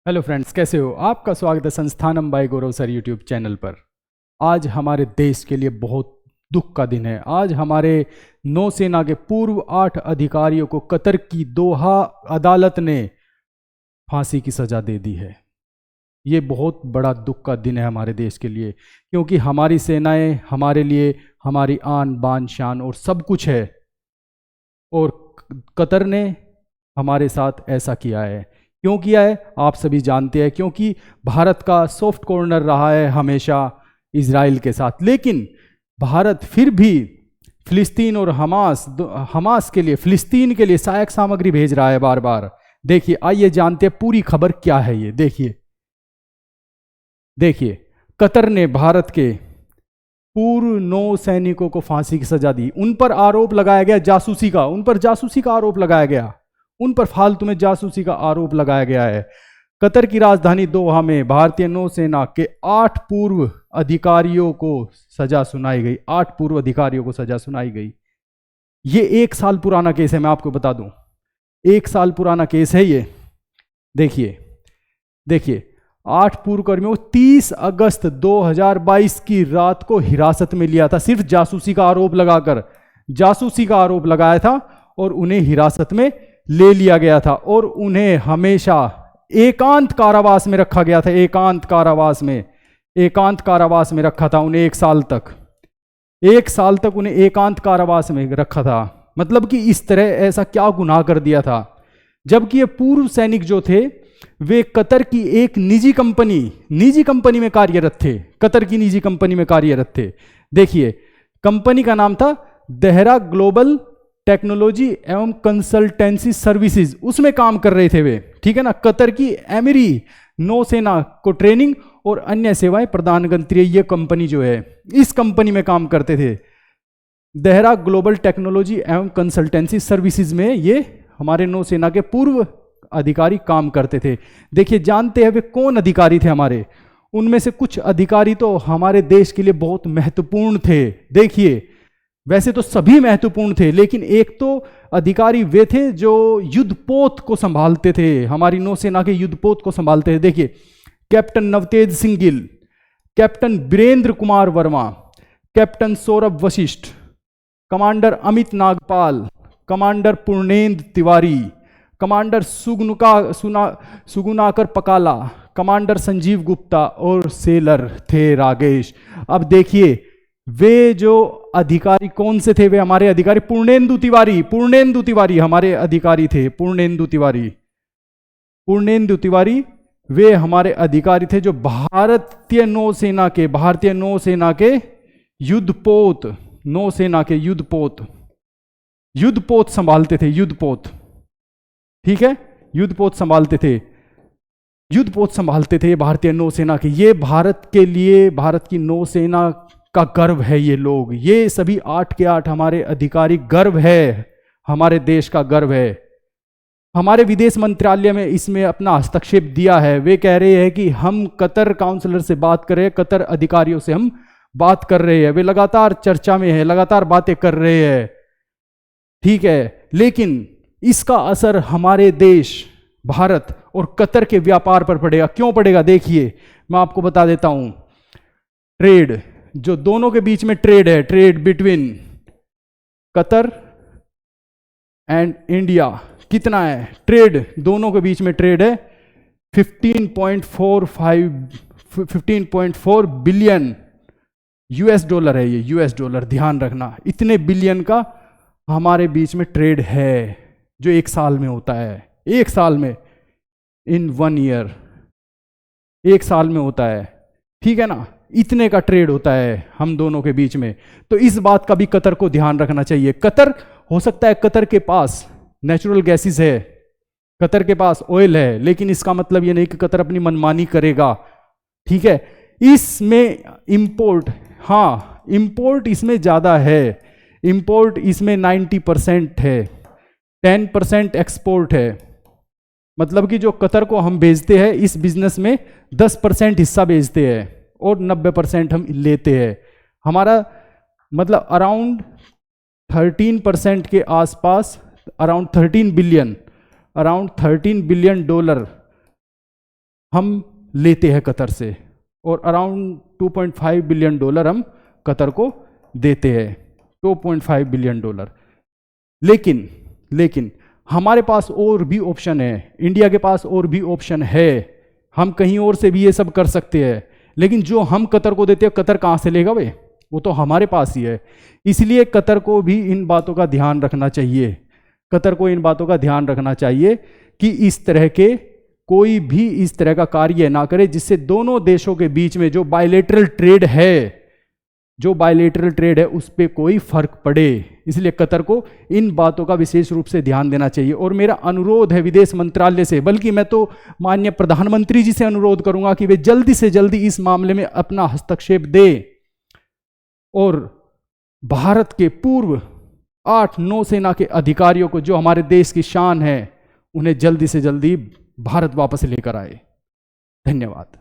Hello friends, कैसे हो? आपका स्वागत है संस्थानम बाय गौरव सर यूट्यूब चैनल पर। आज हमारे देश के लिए बहुत दुख का दिन है। आज हमारे नौसेना के पूर्व 8 अधिकारियों को कतर की दोहा अदालत ने फांसी की सजा दे दी है। ये बहुत बड़ा दुख का दिन है हमारे देश के लिए, क्योंकि हमारी सेनाएं हमारे लिए हमारी आन बान शान और सब कुछ है, और कतर ने हमारे साथ ऐसा किया है। क्यों किया है आप सभी जानते हैं, क्योंकि भारत का सॉफ्ट कॉर्नर रहा है हमेशा इजराइल के साथ। लेकिन भारत फिर भी फिलिस्तीन और हमास के लिए, फिलिस्तीन के लिए सहायक सामग्री भेज रहा है बार बार। देखिए, आइए जानते हैं पूरी खबर क्या है ये। देखिए देखिए कतर ने भारत के पूर्व 9 सैनिकों को फांसी की सजा दी। उन पर आरोप लगाया गया जासूसी का, उन पर जासूसी का आरोप लगाया गया, उन पर फालतू में जासूसी का आरोप लगाया गया है। कतर की राजधानी दोहा में भारतीय नौसेना के 8 पूर्व अधिकारियों को सजा सुनाई गई। 8 पूर्व अधिकारियों को सजा सुनाई गई। ये 1 साल पुराना केस है, मैं आपको बता दूं, 1 साल पुराना केस है ये। देखिए 8 पूर्व कर्मियों को 30 अगस्त 2022 की रात को हिरासत में लिया था, सिर्फ जासूसी का आरोप लगाकर। जासूसी का आरोप लगाया था और उन्हें हिरासत में ले लिया गया था, और उन्हें हमेशा एकांत कारावास में रखा गया था। एकांत कारावास में रखा था उन्हें 1 साल तक। 1 साल तक उन्हें एकांत कारावास में रखा था। मतलब कि इस तरह ऐसा क्या गुनाह कर दिया था। जबकि ये पूर्व सैनिक जो थे वे कतर की एक निजी कंपनी में कार्यरत थे। कतर की निजी कंपनी में कार्यरत थे। देखिए, कंपनी का नाम था देहरा ग्लोबल टेक्नोलॉजी एवं कंसल्टेंसी सर्विसेज, उसमें काम कर रहे थे वे। ठीक है ना। कतर की एमिरी नौसेना को ट्रेनिंग और अन्य सेवाएं प्रदान करती है ये कंपनी जो है, इस कंपनी में काम करते थे। देहरा ग्लोबल टेक्नोलॉजी एवं कंसल्टेंसी सर्विसेज में ये हमारे नौसेना के पूर्व अधिकारी काम करते थे। देखिए, जानते हैं वे कौन अधिकारी थे हमारे? उनमें से कुछ अधिकारी तो हमारे देश के लिए बहुत महत्वपूर्ण थे। देखिए, वैसे तो सभी महत्वपूर्ण थे, लेकिन एक तो अधिकारी वे थे जो युद्धपोत को संभालते थे, हमारी नौसेना के युद्धपोत को संभालते थे। देखिए, captain Navtej Singh Gill, captain Virendra Kumar Verma, captain Saurabh Vashisht, commander Amit Nagpal, commander Purnendra Tiwari, commander Sugunakar Pakala, commander Sanjeev Gupta और सेलर थे रागेश। अब देखिए, वे जो अधिकारी कौन से थे? वे हमारे अधिकारी पूर्णेंदु तिवारी हमारे अधिकारी थे। पूर्णेंदु तिवारी वे हमारे अधिकारी थे, जो भारतीय नौसेना के युद्धपोत, नौसेना के युद्धपोत संभालते थे। ठीक है, युद्धपोत संभालते थे भारतीय नौसेना के। ये भारत के लिए, भारत की नौसेना का गर्व है ये लोग। ये सभी 8 के 8 हमारे अधिकारी गर्व है, हमारे देश का गर्व है। हमारे विदेश मंत्रालय में इसमें अपना हस्तक्षेप दिया है। वे कह रहे हैं कि हम कतर काउंसलर से बात कर रहे हैं, कतर अधिकारियों से हम बात कर रहे हैं। वे लगातार चर्चा में है, लगातार बातें कर रहे हैं। ठीक है, लेकिन इसका असर हमारे देश भारत और कतर के व्यापार पर पड़ेगा। क्यों पड़ेगा? देखिए, मैं आपको बता देता हूं। ट्रेड, जो दोनों के बीच में ट्रेड है, trade between Qatar and India, कितना है? ट्रेड दोनों के बीच में ट्रेड है 15.4 बिलियन यूएस डॉलर है। ये यूएस डॉलर, ध्यान रखना, इतने बिलियन का हमारे बीच में ट्रेड है, जो 1 साल में होता है। 1 साल में, इन 1 ईयर, 1 साल में होता है। ठीक है ना, इतने का ट्रेड होता है हम दोनों के बीच में। तो इस बात का भी कतर को ध्यान रखना चाहिए। कतर, हो सकता है कतर के पास नेचुरल गैसेस है, कतर के पास ऑयल है, लेकिन इसका मतलब ये नहीं कि कतर अपनी मनमानी करेगा। ठीक है, इसमें इंपोर्ट, हाँ इंपोर्ट इसमें ज्यादा है। इंपोर्ट इसमें 90% है, 10% एक्सपोर्ट है। मतलब कि जो कतर को हम भेजते हैं इस बिजनेस में 10% हिस्सा भेजते हैं और 90% हम लेते हैं। हमारा मतलब अराउंड 13% के आसपास, अराउंड 13 बिलियन डॉलर हम लेते हैं कतर से, और अराउंड $2.5 बिलियन हम कतर को देते हैं, $2.5 बिलियन। लेकिन हमारे पास और भी ऑप्शन है, इंडिया के पास और भी ऑप्शन है, हम कहीं और से भी ये सब कर सकते हैं। लेकिन जो हम कतर को देते हैं, कतर कहाँ से लेगा वे? वो तो हमारे पास ही है। इसलिए कतर को भी इन बातों का ध्यान रखना चाहिए, कतर को इन बातों का ध्यान रखना चाहिए कि इस तरह के कोई भी इस तरह का कार्य ना करे जिससे दोनों देशों के बीच में जो बायलैटरल ट्रेड है उस पर कोई फर्क पड़े। इसलिए कतर को इन बातों का विशेष रूप से ध्यान देना चाहिए। और मेरा अनुरोध है विदेश मंत्रालय से, बल्कि मैं तो माननीय प्रधानमंत्री जी से अनुरोध करूंगा कि वे जल्दी से जल्दी इस मामले में अपना हस्तक्षेप दें और भारत के पूर्व 8 नौसेना के अधिकारियों को, जो हमारे देश की शान है, उन्हें जल्दी से जल्दी भारत वापस लेकर आए। धन्यवाद।